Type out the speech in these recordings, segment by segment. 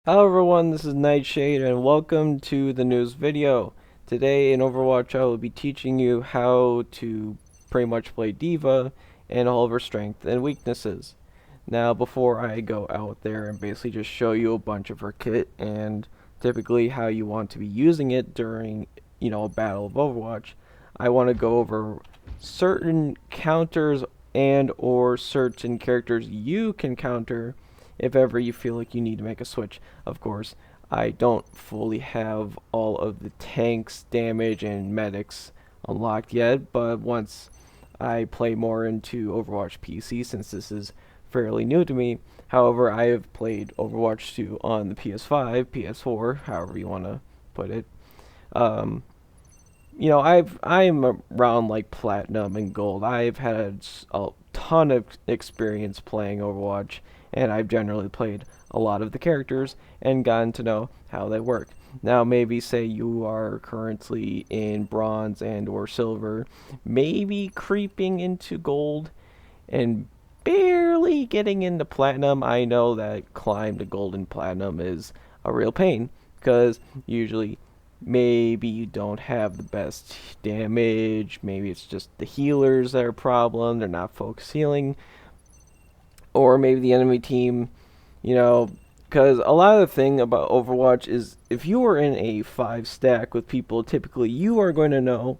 Hello everyone, this is Nightshade and welcome to the news video. Today in Overwatch I will be teaching you how to pretty much play D.Va and all of her strengths and weaknesses. Now before I go out there and basically just show you a bunch of her kit and typically how you want to be using it during, a battle of Overwatch, I want to go over certain counters and or certain characters you can counter if ever you feel like you need to make a switch. Of course, I don't fully have all of the tanks, damage, and medics unlocked yet, but once I play more into Overwatch PC, since this is fairly new to me. However, I have played Overwatch 2 on the PS5, PS4, however you want to put it. Um, I'm around like platinum and gold. I've had a ton of experience playing Overwatch, and I've generally played a lot of the characters and gotten to know how they work. Now, maybe say you are currently in bronze and or silver, maybe creeping into gold and barely getting into platinum. I know that climb to gold and platinum is a real pain because usually maybe you don't have the best damage, maybe it's just the healers that are a problem, they're not focus healing, or maybe the enemy team, you know, because a lot of the thing about Overwatch is if you are in a 5 stack with people, typically you are going to know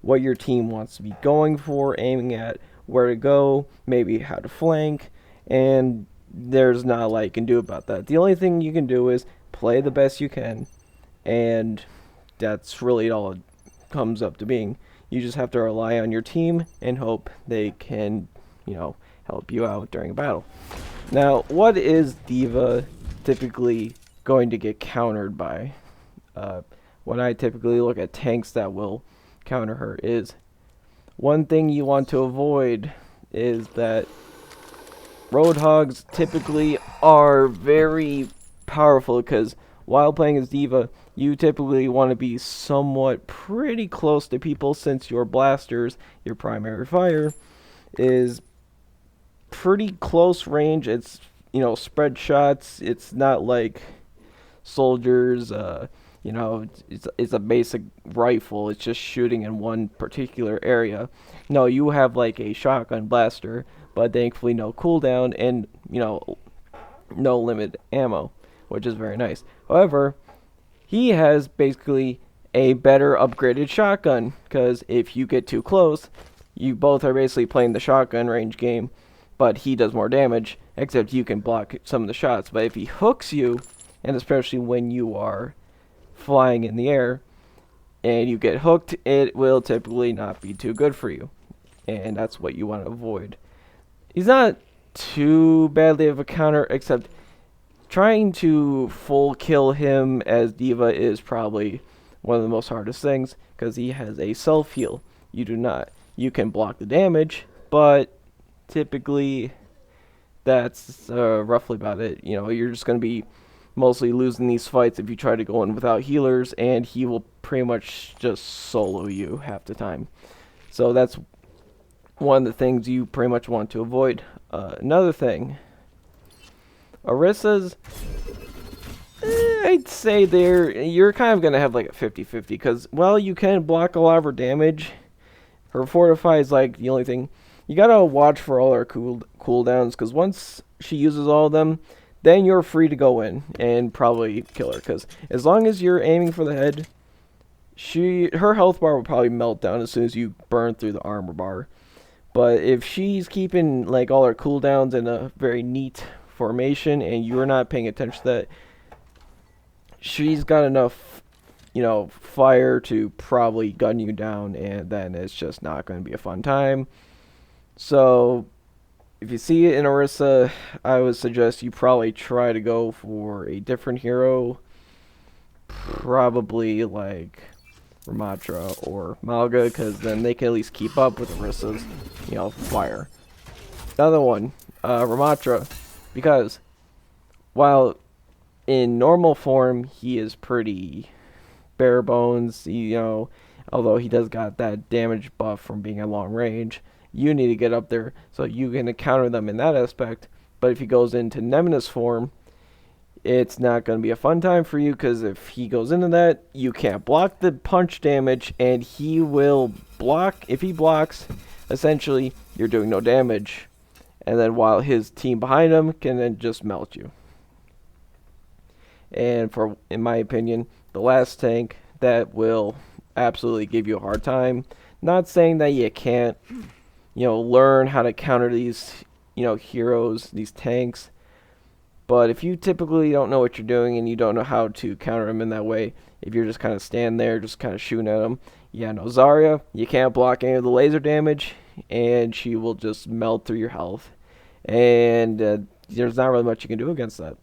what your team wants to be going for, aiming at, where to go, maybe how to flank, and there's not a lot you can do about that. The only thing you can do is play the best you can, and that's really all it comes up to being. You just have to rely on your team and hope they can, help you out during a battle. Now, what is D.Va typically going to get countered by? When I typically look at tanks that will counter her is one thing you want to avoid is that Roadhogs typically are very powerful because while playing as D.Va, you typically want to be somewhat pretty close to people since your blasters, your primary fire, is pretty close range. It's, spread shots. It's not like soldiers, it's a basic rifle. It's just shooting in one particular area. No, you have like a shotgun blaster, but thankfully no cooldown and, no limit ammo, which is very nice. However, he has basically a better upgraded shotgun because if you get too close, you both are basically playing the shotgun range game, but he does more damage, except you can block some of the shots. But if he hooks you, and especially when you are flying in the air and you get hooked, it will typically not be too good for you, and that's what you want to avoid. He's not too badly of a counter, except trying to full kill him as D.Va is probably one of the most hardest things because he has a self heal. You do not. You can block the damage, but typically that's roughly about it. You're just going to be mostly losing these fights if you try to go in without healers, and he will pretty much just solo you half the time. So that's one of the things you pretty much want to avoid. Another thing, Orissa's, I'd say you're kind of going to have like a 50-50 because, well, you can block a lot of her damage. Her Fortify is like the only thing. You got to watch for all her cooldowns because once she uses all of them, then you're free to go in and probably kill her. Because as long as you're aiming for the head, her health bar will probably melt down as soon as you burn through the armor bar. But if she's keeping like all her cooldowns in a very neat formation and you're not paying attention to that, she's got enough, fire to probably gun you down, and then it's just not going to be a fun time. So if you see it in Orisa, I would suggest you probably try to go for a different hero. Probably like Ramatra or Malga, because then they can at least keep up with Orisa's, fire. Another one, Ramatra, because while in normal form he is pretty bare bones, although he does got that damage buff from being at long range, you need to get up there so you can counter them in that aspect. But if he goes into Nemesis form, it's not going to be a fun time for you because if he goes into that, you can't block the punch damage, and he will block. If he blocks, essentially, you're doing no damage. And then while his team behind him can then just melt you. And in my opinion, the last tank that will absolutely give you a hard time. Not saying that you can't, learn how to counter these, heroes, these tanks. But if you typically don't know what you're doing and you don't know how to counter them in that way, if you're just kind of standing there, just kind of shooting at them, Zarya, you can't block any of the laser damage, and she will just melt through your health. And there's not really much you can do against that.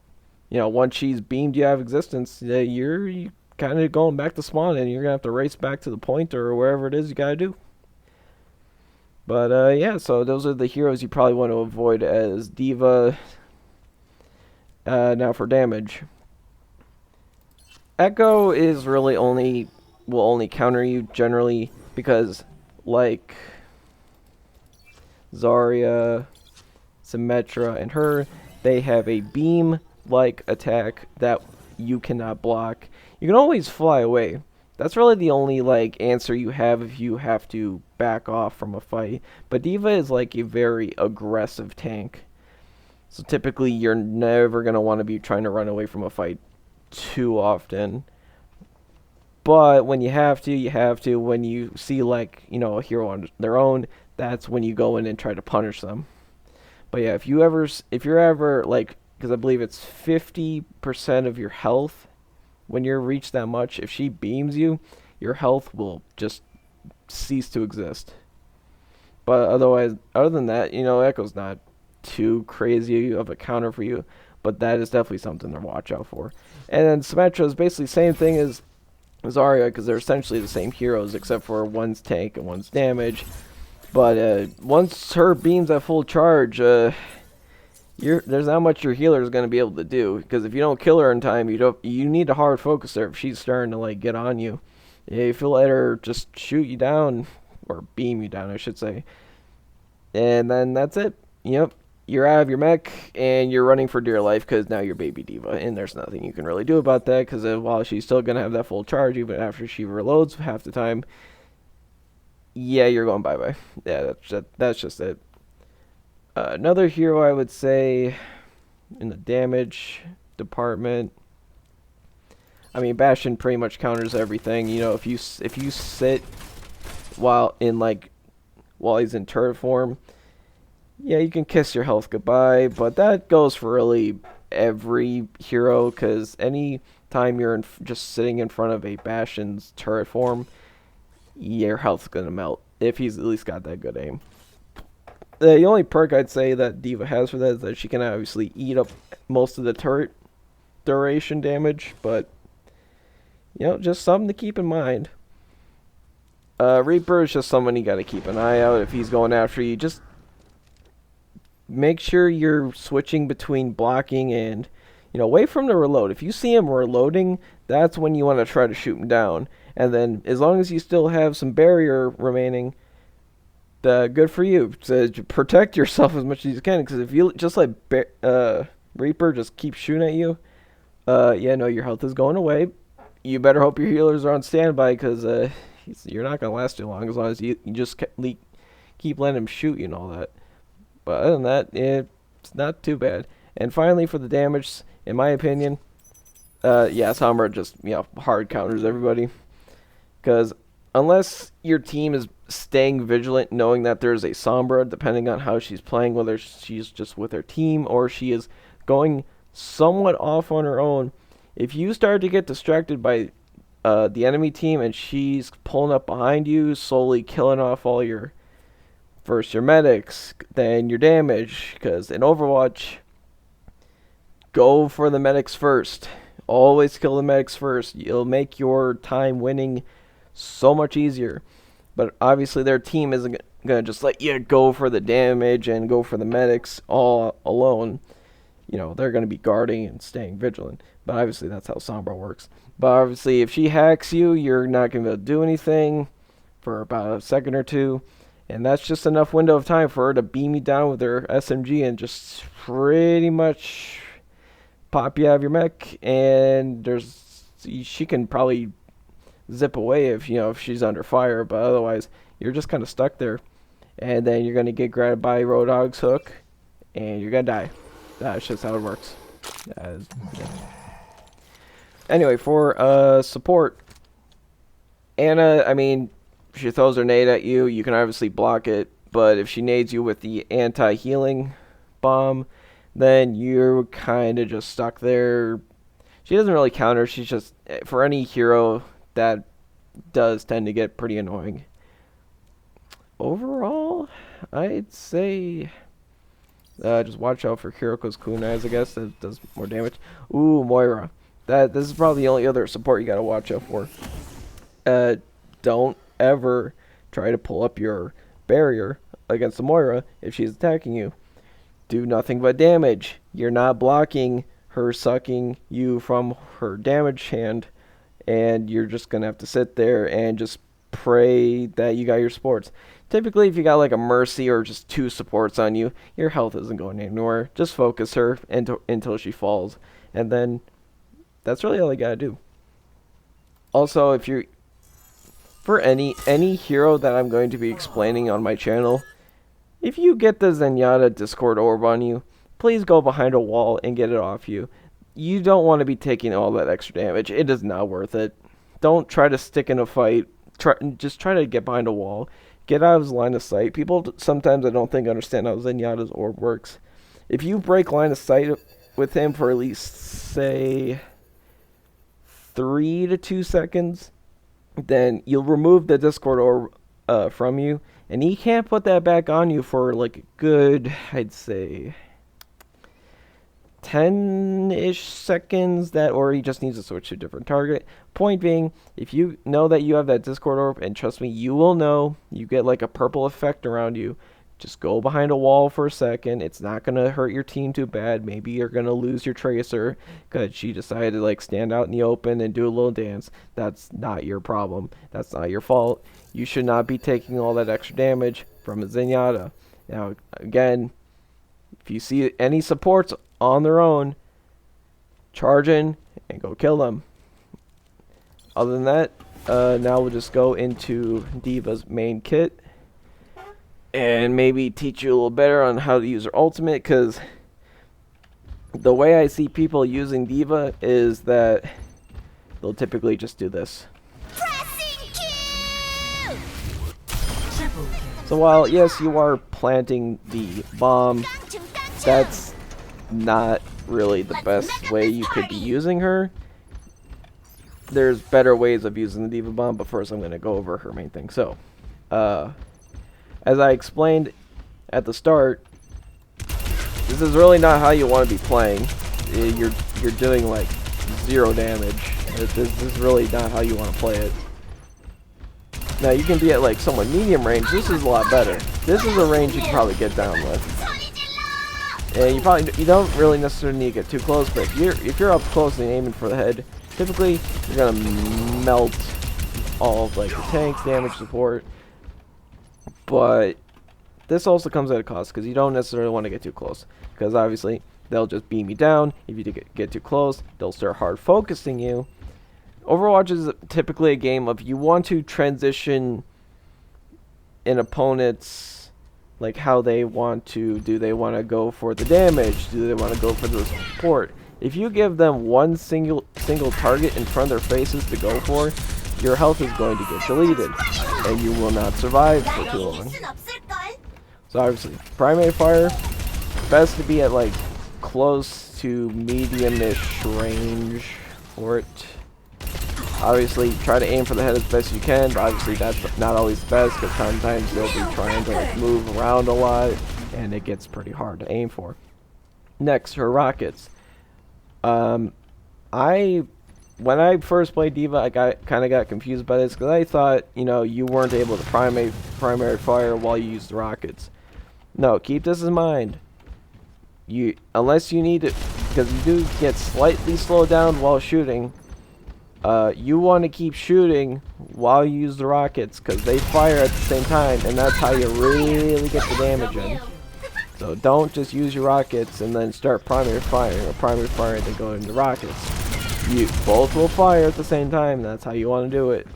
Once she's beamed you out of existence, you're kind of going back to spawn, and you're going to have to race back to the point or wherever it is you got to do. But, so those are the heroes you probably want to avoid as D.Va. Now for damage. Echo is really will only counter you generally because, like, Zarya, Symmetra, and her, they have a beam-like attack that you cannot block. You can always fly away. That's really the only, answer you have if you have to back off from a fight. But D.Va is, a very aggressive tank. So typically, you're never going to want to be trying to run away from a fight too often. But when you have to, you have to. When you see, a hero on their own, that's when you go in and try to punish them. But yeah, if you're ever, because I believe it's 50% of your health when you're reached that much, if she beams you, your health will just cease to exist. But other than that, Echo's not too crazy of a counter for you, but that is definitely something to watch out for. And then Symmetra is basically the same thing as Zarya because they're essentially the same heroes except for one's tank and one's damage. But once her beam's at full charge, there's not much your healer is going to be able to do because if you don't kill her in time, you need to hard focus her if she's starting to get on you. If you let her just shoot you down or beam you down, I should say, and then that's it. You're out of your mech, and you're running for dear life because now you're baby D.Va, and there's nothing you can really do about that because while she's still going to have that full charge, even after she reloads half the time, you're going bye-bye. Yeah, that's just it. Another hero I would say in the damage department, I mean, Bastion pretty much counters everything. If you sit while he's in turret form, you can kiss your health goodbye, but that goes for really every hero, because any time you're just sitting in front of a Bastion's turret form, your health's going to melt, if he's at least got that good aim. The only perk I'd say that D.Va has for that is that she can obviously eat up most of the turret duration damage, but, just something to keep in mind. Reaper is just someone you got to keep an eye out if he's going after you. Just make sure you're switching between blocking and, wait for him to reload. If you see him reloading, that's when you want to try to shoot him down. And then, as long as you still have some barrier remaining, good for you. To protect yourself as much as you can, because if you just let Reaper just keep shooting at you, your health is going away. You better hope your healers are on standby, because you're not going to last too long as you just keep letting him shoot you and all that. But other than that, it's not too bad. And finally, for the damage, in my opinion, Sombra just, hard counters everybody. Because unless your team is staying vigilant, knowing that there's a Sombra, depending on how she's playing, whether she's just with her team or she is going somewhat off on her own, if you start to get distracted by the enemy team and she's pulling up behind you, slowly killing off all your medics, then your damage, because in Overwatch, go for the medics first. Always kill the medics first. You'll make your time winning so much easier. But obviously their team isn't going to just let you go for the damage and go for the medics all alone. They're going to be guarding and staying vigilant. But obviously that's how Sombra works. But obviously if she hacks you, you're not going to be able to do anything for about a second or two. And that's just enough window of time for her to beam you down with her SMG and just pretty much pop you out of your mech, and she can probably zip away if she's under fire, but otherwise you're just kind of stuck there, and then you're gonna get grabbed by Roadhog's hook, and you're gonna die. That's just how it works. Yeah. Anyway, for support, Anna, I mean, she throws her nade at you. You can obviously block it, but if she nades you with the anti-healing bomb, then you're kind of just stuck there. She doesn't really counter. She's just, for any hero, that does tend to get pretty annoying. Overall, I'd say just watch out for Kiriko's kunais, I guess. That does more damage. Ooh, Moira. This is probably the only other support you gotta watch out for. Don't ever try to pull up your barrier against the Moira if she's attacking you. Do nothing but damage. You're not blocking her sucking you from her damage hand, and you're just gonna have to sit there and just pray that you got your supports. Typically, if you got like a Mercy or just 2 supports on you, your health isn't going anywhere. Just focus her until she falls, and then that's really all you gotta do. Also, if you're for any hero that I'm going to be explaining on my channel, if you get the Zenyatta Discord orb on you, please go behind a wall and get it off you. You don't want to be taking all that extra damage. It is not worth it. Don't try to stick in a fight. Just try to get behind a wall. Get out of his line of sight. People sometimes, I don't think, understand how Zenyatta's orb works. If you break line of sight with him for at least, say, 3 to 2 seconds, then you'll remove the Discord orb from you, and he can't put that back on you for like a good, I'd say, 10-ish seconds, or he just needs to switch to a different target. Point being, if you know that you have that Discord orb, and trust me, you will know, you get like a purple effect around you, just go behind a wall for a second. It's not going to hurt your team too bad. Maybe you're going to lose your Tracer because she decided to like stand out in the open and do a little dance. That's not your problem. That's not your fault. You should not be taking all that extra damage from a Zenyatta. Now, again, if you see any supports on their own, charge in and go kill them. Other than that, now we'll just go into D.Va's main kit and maybe teach you a little better on how to use her ultimate, because the way I see people using D.Va is that they'll typically just do this. So while, yes, you are planting the bomb, that's not really the best way you could be using her. There's better ways of using the D.Va bomb, but first I'm going to go over her main thing. So, as I explained at the start, this is really not how you want to be playing. You're doing like 0 damage. This is really not how you want to play it. Now you can be at like somewhat medium range. This is a lot better. This is a range you can probably get down with. And you don't really necessarily need to get too close, but if you're up close and aiming for the head, typically you're gonna melt all of like the tank's damage support. But this also comes at a cost, because you don't necessarily want to get too close, because obviously they'll just beam you down. If you get too close, they'll start hard focusing you. Overwatch is typically a game of, you want to transition an opponent's, like, how they want to. Do they want to go for the damage? Do they want to go for the support? If you give them one single target in front of their faces to go for, your health is going to get deleted, and you will not survive for too long. So obviously, primary fire, best to be at like close to medium-ish range for it. Obviously, try to aim for the head as best you can, but obviously that's not always the best, because sometimes they'll be trying to like move around a lot, and it gets pretty hard to aim for. Next, her rockets. When I first played D.Va, I kind of got confused by this, because I thought, you weren't able to primary fire while you used the rockets. No, keep this in mind. Unless you need it, because you do get slightly slowed down while shooting. You want to keep shooting while you use the rockets, because they fire at the same time, and that's how you really get the damage in. So don't just use your rockets and then start primary firing, or primary fire and then go into rockets. You both will fire at the same time. That's how you want to do it.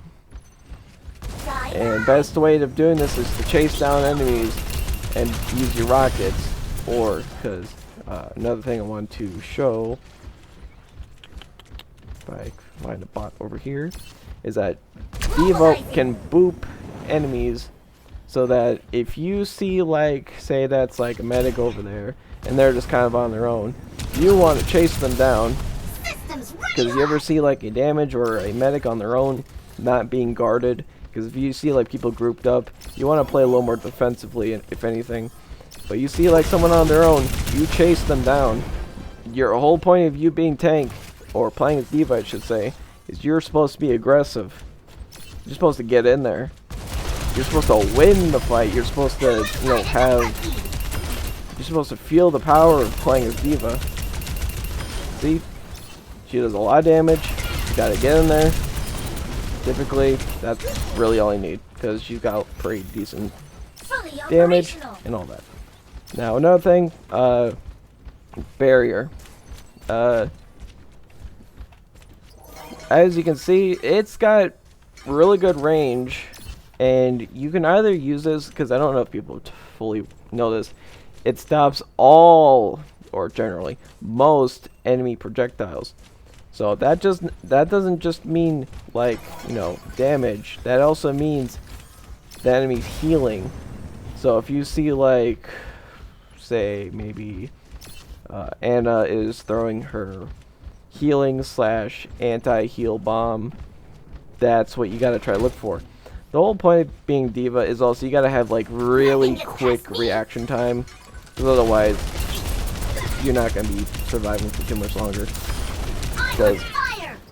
And best way of doing this is to chase down enemies and use your rockets. Or, because another thing I want to show, if I find a bot over here, is that D.VA can boop enemies so that if you see, like, say that's like a medic over there and they're just kind of on their own, you want to chase them down. Because if you ever see like a damage or a medic on their own not being guarded, because if you see like people grouped up, you want to play a little more defensively, if anything. But you see like someone on their own, you chase them down. Your whole point of you being tank, or playing as D.Va I should say, is you're supposed to be aggressive. You're supposed to get in there. You're supposed to win the fight. You're supposed to, you know, you're supposed to feel the power of playing as D.Va. See? She does a lot of damage. You gotta get in there. Typically, that's really all you need, because she's got pretty decent damage and all that. Now, another thing, barrier. As you can see, it's got really good range, and you can either use this, because I don't know if people fully know this, it stops all, or generally, most enemy projectiles. So that doesn't just mean, like, you know, damage. That also means the enemy's healing. So if you see, like, say maybe Anna is throwing her healing / anti-heal bomb, that's what you gotta try to look for. The whole point of being D.Va is also you gotta have like really quick reaction time, because otherwise you're not gonna be surviving for too much longer. Because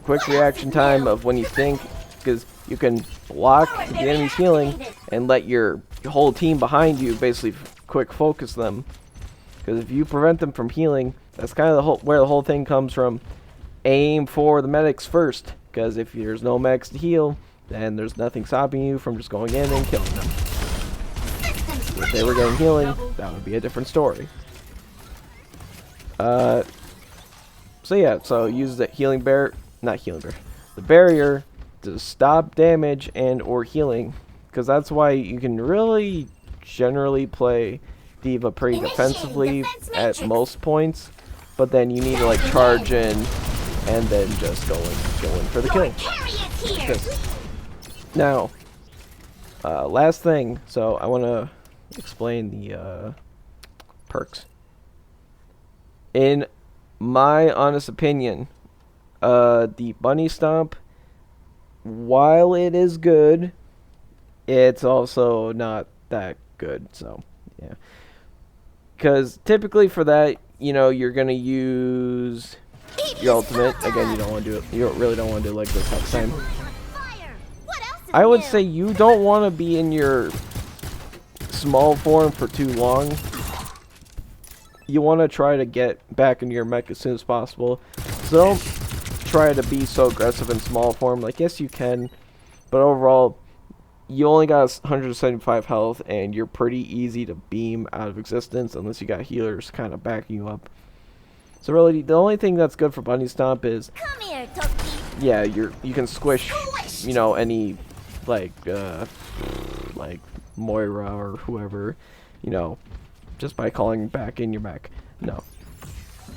quick reaction time of when you think, because you can block the enemy's healing and let your whole team behind you basically quick focus them. Because if you prevent them from healing, that's kind of where the whole thing comes from. Aim for the medics first, because if there's no medics to heal, then there's nothing stopping you from just going in and killing them. If they were getting healing, that would be a different story. So yeah, so use the the barrier to stop damage and or healing, because that's why you can really generally play D.Va pretty defensively at most points, but then you need to like charge in and then just go in for the kill. Now, last thing, so I want to explain the perks. In my honest opinion, the bunny stomp, while it is good, it's also not that good. So yeah, because typically for that, you know, you're gonna use your ultimate. Again, you don't want to do it. You really don't want to do it like this half the time. I would say you don't want to be in your small form for too long. You want to try to get back into your mech as soon as possible. So don't try to be so aggressive in small form. Like, yes, you can, but overall, you only got 175 health, and you're pretty easy to beam out of existence unless you got healers kind of backing you up. So really, the only thing that's good for Bunny Stomp is, yeah, you can squish, you know, any like Moira or whoever, you know, just by calling back in your mech. No,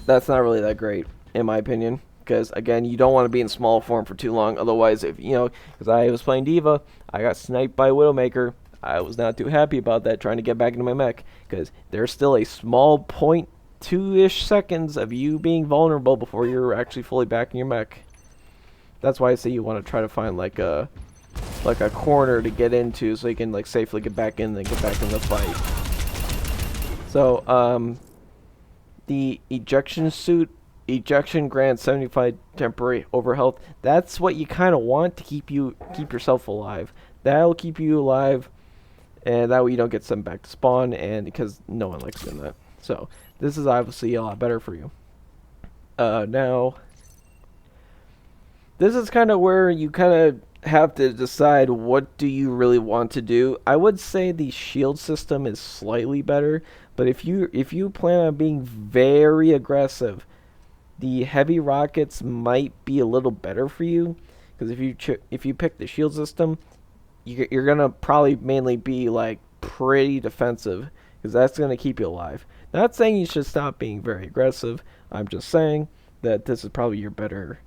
that's not really that great in my opinion, because again, you don't want to be in small form for too long. Otherwise, if you know, because I was playing D.Va, I got sniped by Widowmaker. I was not too happy about that, trying to get back into my mech, because there's still a small 0.2-ish seconds of you being vulnerable before you're actually fully back in your mech. That's why I say you want to try to find like a corner to get into, so you can like safely get back in and get back in the fight. So the ejection grants 75 temporary overhealth. That's what you kind of want to keep yourself alive. That'll keep you alive, and that way you don't get sent back to spawn, and because no one likes doing that. So this is obviously a lot better for you. Now, this is kind of where you kind of have to decide what do you really want to do. I would say the shield system is slightly better, but if you plan on being very aggressive, the heavy rockets might be a little better for you, because if you pick the shield system, you're gonna probably mainly be like pretty defensive, because that's gonna keep you alive. Not saying you should stop being very aggressive. I'm just saying that this is probably your better,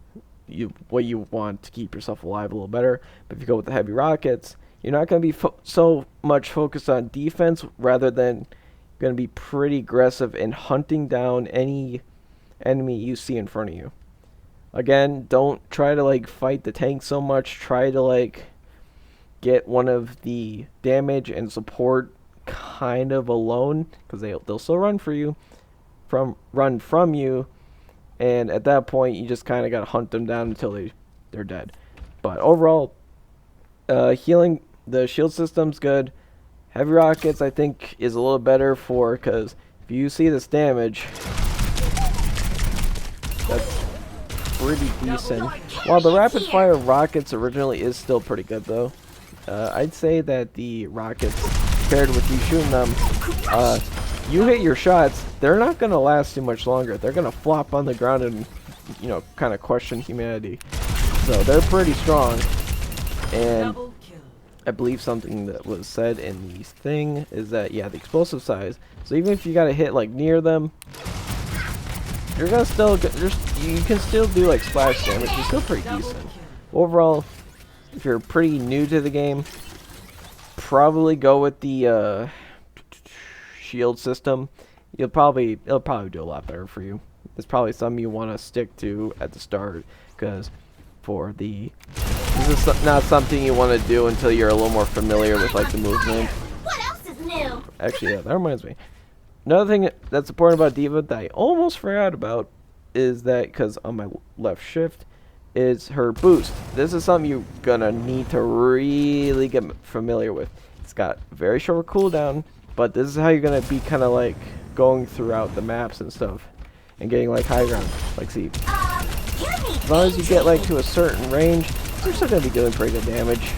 what you want to keep yourself alive a little better. But if you go with the heavy rockets, you're not going to be so much focused on defense, rather than going to be pretty aggressive in hunting down any enemy you see in front of you. Again, don't try to like fight the tank so much. Try to like get one of the damage and support kind of alone, because they'll still run from you, and at that point you just kind of got to hunt them down until they're dead. But overall, healing, the shield system's good. Heavy rockets I think is a little better because if you see this damage, that's pretty decent. While the rapid fire rockets originally is still pretty good though, I'd say that the rockets, paired with you shooting them, you hit your shots, they're not going to last too much longer. They're going to flop on the ground and, kind of question humanity. So they're pretty strong. And I believe something that was said in the thing is that, yeah, the explosive size. So even if you got to hit like near them, you're going to still, you can still do like splash damage. It's still pretty decent. Overall, if you're pretty new to the game, probably go with the shield system. It'll probably do a lot better for you. It's probably something you want to stick to at the start, because this is not something you want to do until you're a little more familiar with like the movement. What else is new? Actually, yeah, that reminds me. Another thing that's important about D.Va that I almost forgot about is that, because on my left shift, is her boost. This is something you're gonna need to really get familiar with. It's got very short cooldown, but this is how you're gonna be kind of like going throughout the maps and stuff, and getting like high ground. Like, see, as long as you get like to a certain range, you're still gonna be doing pretty good damage.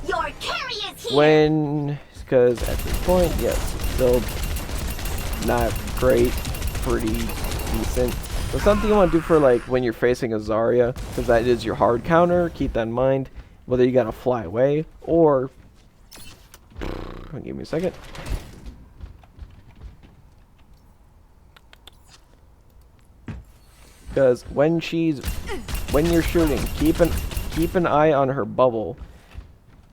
Your carry is here. Because at this point, yes, still not great, pretty decent. So something you want to do for like when you're facing a Zarya, because that is your hard counter, keep that in mind, whether you gotta fly away or, give me a second. Because when you're shooting, keep an eye on her bubble,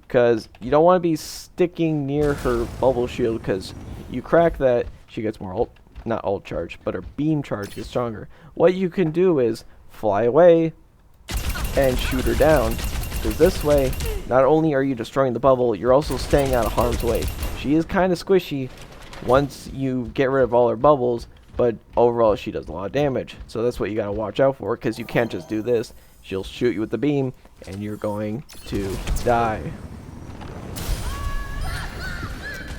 because you don't want to be sticking near her bubble shield, because you crack that, she gets more not ult charge, but her beam charge gets stronger. What you can do is fly away and shoot her down, because this way, not only are you destroying the bubble, you're also staying out of harm's way. She is kind of squishy once you get rid of all her bubbles, but overall she does a lot of damage. So that's what you gotta watch out for, because you can't just do this. She'll shoot you with the beam, and you're going to die.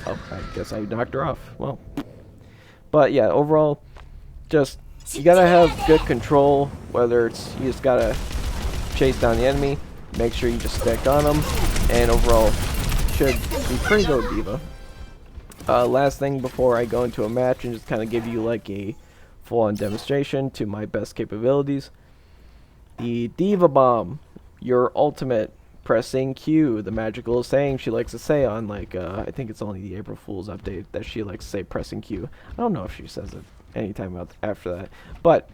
Oh, I guess I knocked her off. Well, but yeah, overall, just you gotta have good control. Whether it's you just gotta chase down the enemy, make sure you just stick on them, and overall should be pretty good with D.Va. Last thing before I go into a match and just kind of give you like a full-on demonstration to my best capabilities. The D.Va bomb, your ultimate, pressing Q, the magical saying she likes to say on like I think it's only the April Fool's update that she likes to say pressing Q. I don't know if she says it anytime after that, but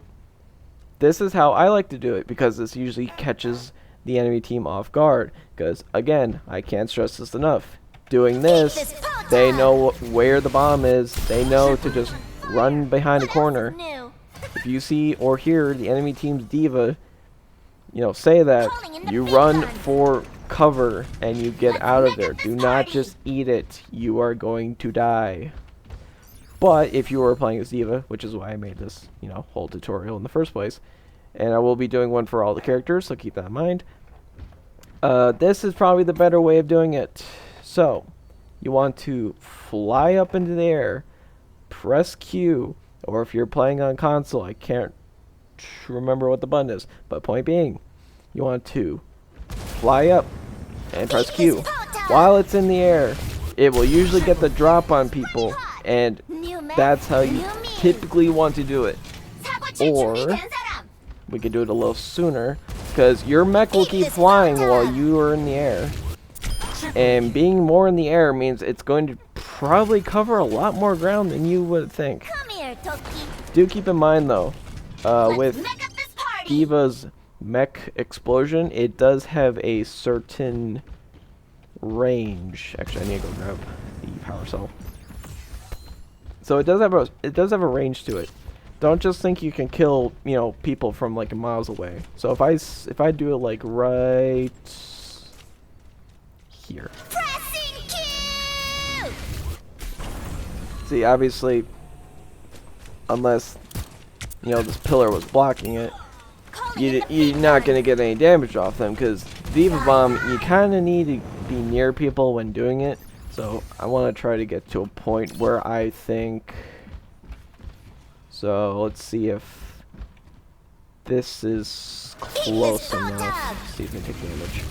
this is how I like to do it, because this usually catches the enemy team off guard. Because again, I can't stress this enough, doing this, they know where the bomb is. They know to just run behind a corner. If you see or hear the enemy team's D.Va, say that, you run for cover and you get out of there. Do not just eat it. You are going to die. But if you were playing as D.Va, which is why I made this, whole tutorial in the first place, and I will be doing one for all the characters, so keep that in mind. This is probably the better way of doing it. So, you want to fly up into the air, press Q, or if you're playing on console, I can't remember what the button is, but point being, you want to fly up and press Q. While it's in the air, it will usually get the drop on people, and that's how you typically want to do it. Or we could do it a little sooner, because your mech will keep flying while you are in the air. And being more in the air means it's going to probably cover a lot more ground than you would think. Do keep in mind though, with D.Va's mech explosion, it does have a certain range. Actually, I need to go grab the power cell. So it does have a range to it. Don't just think you can kill, you know, people from like miles away. So if I do it like right here. See, obviously, unless, you know, this pillar was blocking it, you're not going to get any damage off them, because D.Va Bomb, you kind of need to be near people when doing it. So I want to try to get to a point where I think... So let's see if this is close enough. See if we can take damage.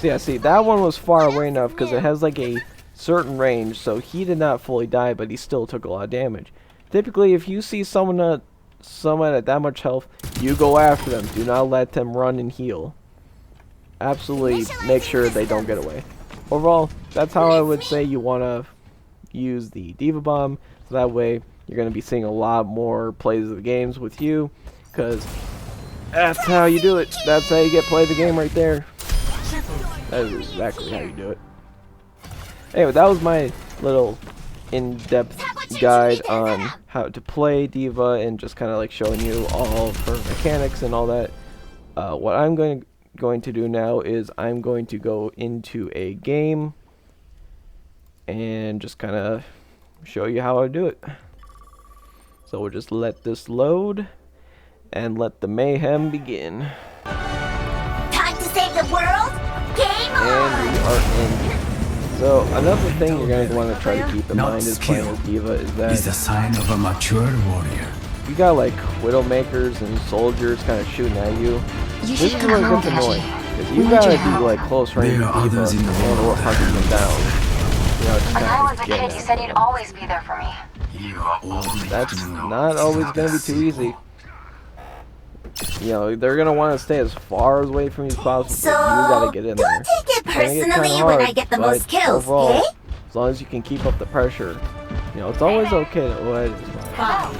So yeah, see, that one was far away enough because it has like a certain range, so he did not fully die, but he still took a lot of damage. Typically, if you see someone at that much health, you go after them. Do not let them run and heal. Absolutely make sure they don't get away. Overall, that's how I would say you want to use the D.Va Bomb, so that way you're going to be seeing a lot more plays of the games with you, because that's how you do it. That's how you get play the game right there. That is exactly how you do it. Anyway, that was my little in-depth guide on how to play D.Va and just kind of like showing you all of her mechanics and all that. What I'm going to do now is I'm going to go into a game and just kind of show you how I do it. So we'll just let this load and let the mayhem begin. Time to save the world. Game on. And we are in. So another thing you're going to want to try to keep in mind is playing as D.Va is that is the sign of a mature warrior. You got like Widowmakers and soldiers kind of shooting at you. This is where it gets annoying, because you gotta be like close range There are D.Va others in the world or hunting them down. You know, just When I was a kinda kid, you said you'd always be there for me. that's not always gonna be too easy. You know, they're gonna want to stay as far away from you as possible. So, but you gotta get in there. don't take it It's gonna get personally kinda when I hard, get the but most kills, overall, okay? as long as you can keep up the pressure, you know, it's always okay to go ahead and smile.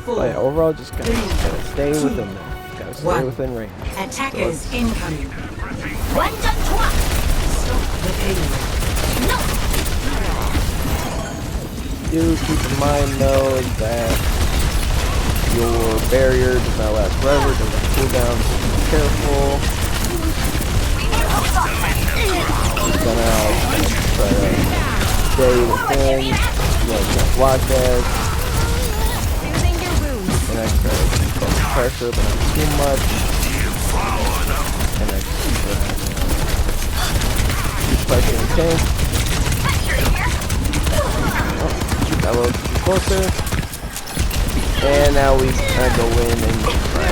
But yeah, overall, just gotta stay within there. Gotta stay within range. Attackers incoming. Do keep in mind though that your barrier does not last forever, doesn't have cooldown, so be careful. Just gonna try to stay within, you know, just block that. And I try to keep up the pressure, but not too much. And I keep pressure and tank. A little closer, and now we go in and try.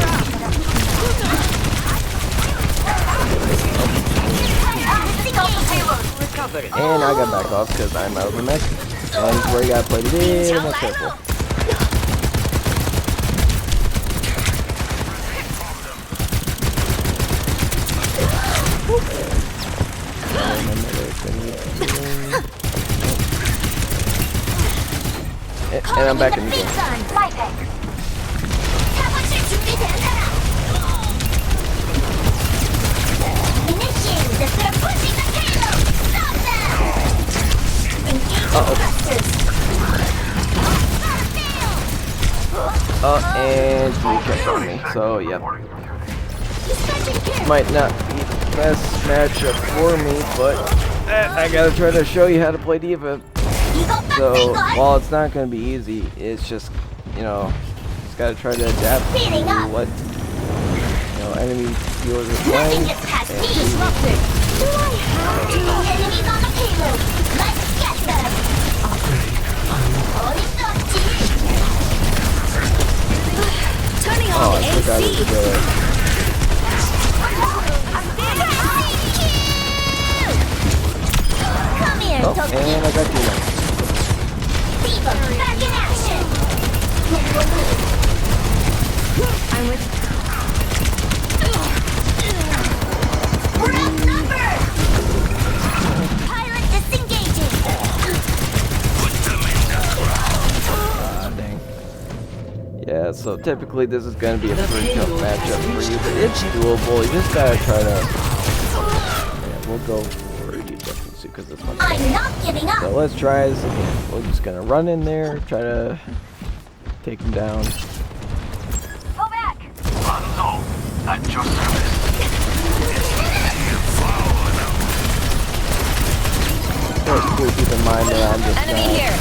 And I got back off because I'm out of the mech, and this is where you gotta play a little more careful. And I'm back in the game. And he kept on me, so yep. Might not be the best matchup for me, but I gotta try to show you how to play D.Va. So, while it's not going to be easy, it's just, you know, just got to try to adapt to what, you know, enemy viewers are playing. Oh, I forgot it was And I got D.VA. D.Va, back in action! I'm with. We're outnumbered! Pilot disengaging! Ah, dang. Yeah, so typically this is going to be a pretty tough matchup for you, but it's doable. You just gotta try to... Yeah, we'll go for efficiency because this one's... I'm not giving up! So let's try this again. We're just going to run in there, try to take him down. Go back! Hanzo, at your service. Of course, do keep in mind that I'm just Enemy here.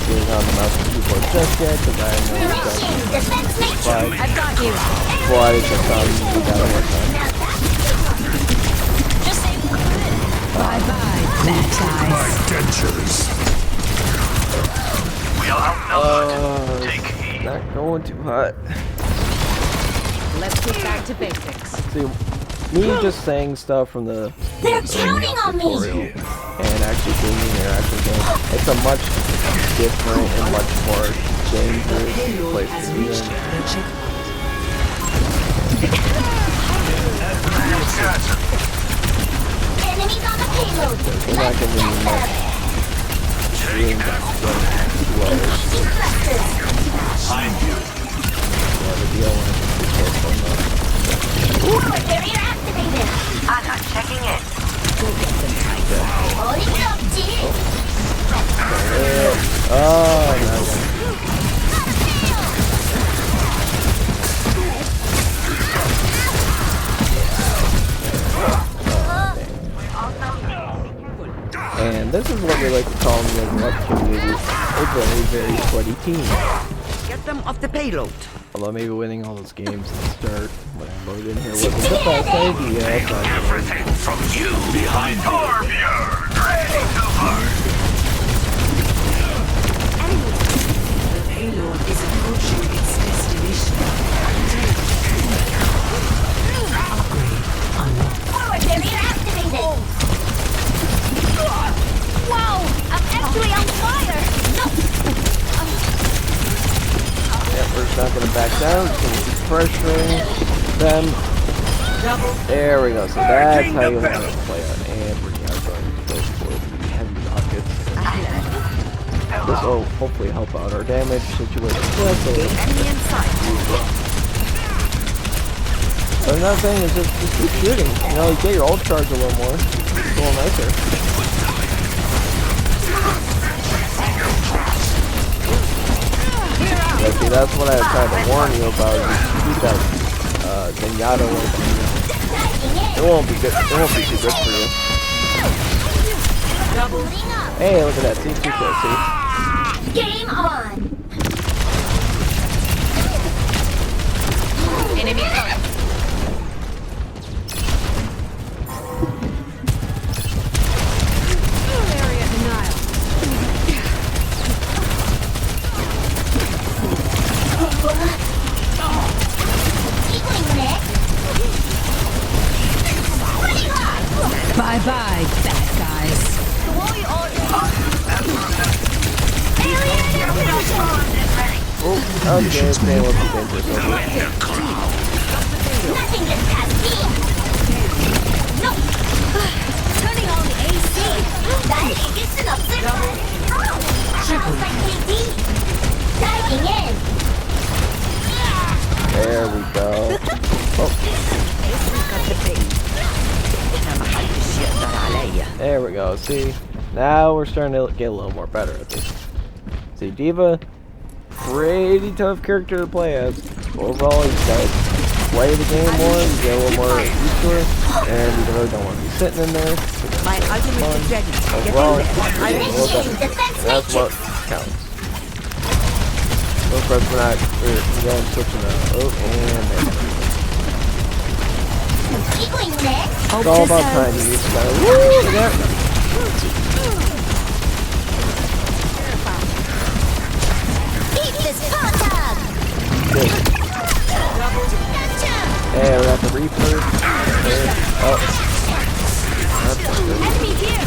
being on the mouse and keyboard just yet, because I know it's Initiating defense matrix! I've got you. slide is something we gotta work on. Just say bye bye, bad guys. Dentures. We are outnumbered. Take heed. Not going too hot. Let's get back to basics. See, me just saying stuff from the They're counting on me! tutorial and actually being in your actual game, it's a much different and much more dangerous place to be in. Enemies on the payload! We're not going to be much doing that well. Engaging thrusters! Yeah, the deal when it's too close on that. Power barrier activated! Anna, checking in. Holding up, G! Oh, no. And this is what we like to call in the Overwatch community a very, very sweaty team. Get them off the payload. Although maybe winning all those games at the start when I loaded in here wasn't the best idea, but Everything from you behind Torbjörn. Ready to burn. The payload is approaching its destination. Power barrier activated! Wow! I'm actually on fire! No! yeah, we're just not going to back down, so we'll keep pressuring them. There we go, so that's how you want to play it. And we are going to go for the heavy rockets. This will hopefully help out our damage situation just a little. Enemy in sight. But another thing is just keep shooting. You know, you get your ult charge a little more. It's a little nicer. Yeah, see, that's what I tried to warn you about. You keep that Zenyatta away from you. It won't be good. It won't be too good for you. Hey, look at that. See, see. Game on! Enemy coming. Area denial. Equaling next! Running hard! Bye bye, bad guys. Alien intervention! Oh, okay, okay, what's the dangerous over here? Nothing gets past me! No! Turning on the AC! That is enough signal! Triple KD! Diving in! There we go. Oh, there we go. See, now we're starting to get a little more better at this. See, D.Va, pretty tough character to play as. Overall, you gotta play the game more, you get a little more used to it, and you really don't want to be sitting in there. My ultimate is ready. Get Overall, in there. it's a little Initiating better. defense That's what matrix! counts. So, of course, we're going switching up. Oh, and there. Equaling next! It's all about time. You just gotta woo! Look at that. Beat this phantom! Good. Gotcha! Hey, we got the Reaper. There. Oh. Enemies here!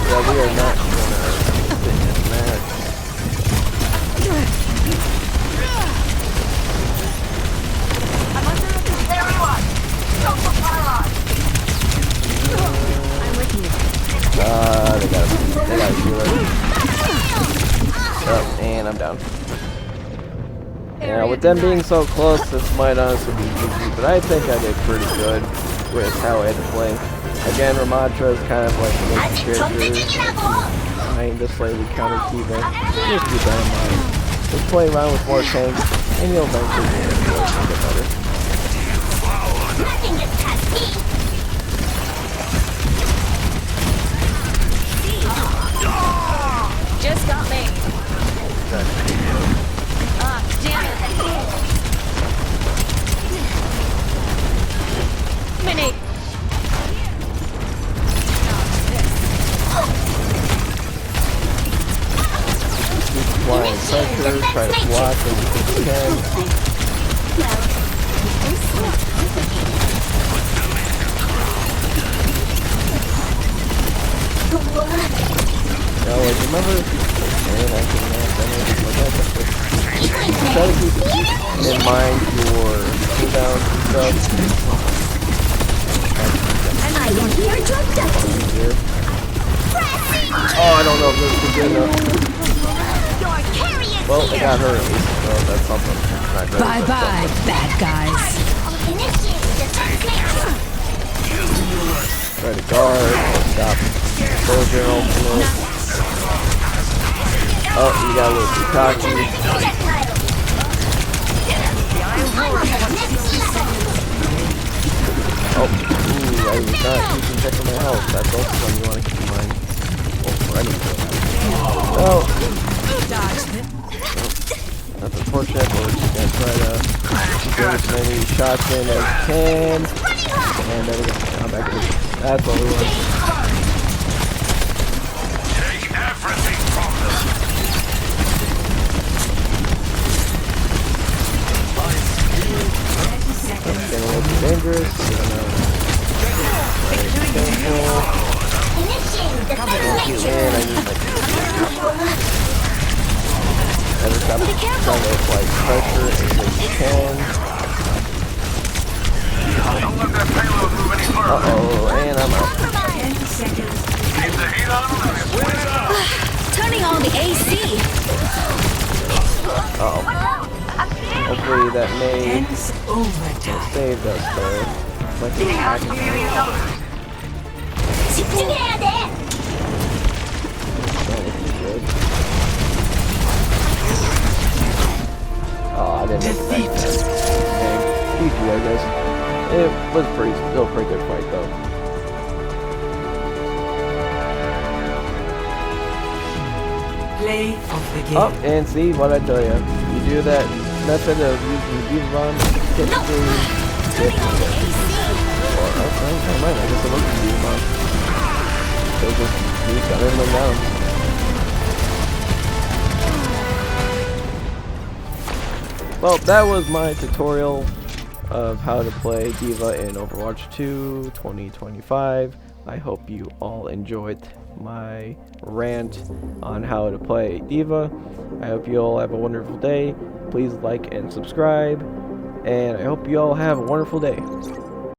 Yeah, we are not gonna sit in that. They got a healer. Oh, and I'm down. Yeah, with them being so close, this might honestly be GG, but I think I did pretty good with how I had to play. Again, Ramatra is kind of like the main character trying to slightly counter D.Va. Just keep that in mind. Just play around with more tanks, and you'll eventually get better. Nothing gets past me! Just got me. Ah, damn it. Mini. Flying pressure, try to block as you can. No, like, remember? Man, I can try to keep in mind your cooldowns and stuff. I am here to abduct you. Oh, I don't know if this is good enough. Your carry is Well, I here. got her at least, so that's something. Not great, Bye but bye, bad guys. Initiate defense mechanism. something. Try to guard, stop. Soldier ultimate. Oh, you got a little too cocky. Oh, ooh, I was not keeping check on my health. That's also something you want to keep in mind. Oh, for anything. Oh. That's unfortunate, but we're just gonna try to get as many shots in as we can. And there we go. Now back to this. That's what we want. Take everything from them. It's getting a little too dangerous. We're gonna play it careful. Initiate defense And I mechanism. need my never stop trying to apply pressure as you can. Don't let that payload move any further. Uh-oh, and I'm out. Keep the heat on them and it's way up. Turning on the AC. Uh-oh. Hopefully that may save us there. Like it's hacking. 집중해야 돼. That looks good. Oh, I didn't expect that. Dang. GG, I guess. It was still a pretty good fight, though. Play of the game. Oh, and see what I tell you. You do that method of using D.Va, typically get or okay, never mind. I guess it wasn't D.Va. So just keep gunning them down. Well, that was my tutorial of how to play D.Va in Overwatch 2 2025. I hope you all enjoyed my rant on how to play D.Va. I hope you all have a wonderful day. Please like and subscribe. And I hope you all have a wonderful day.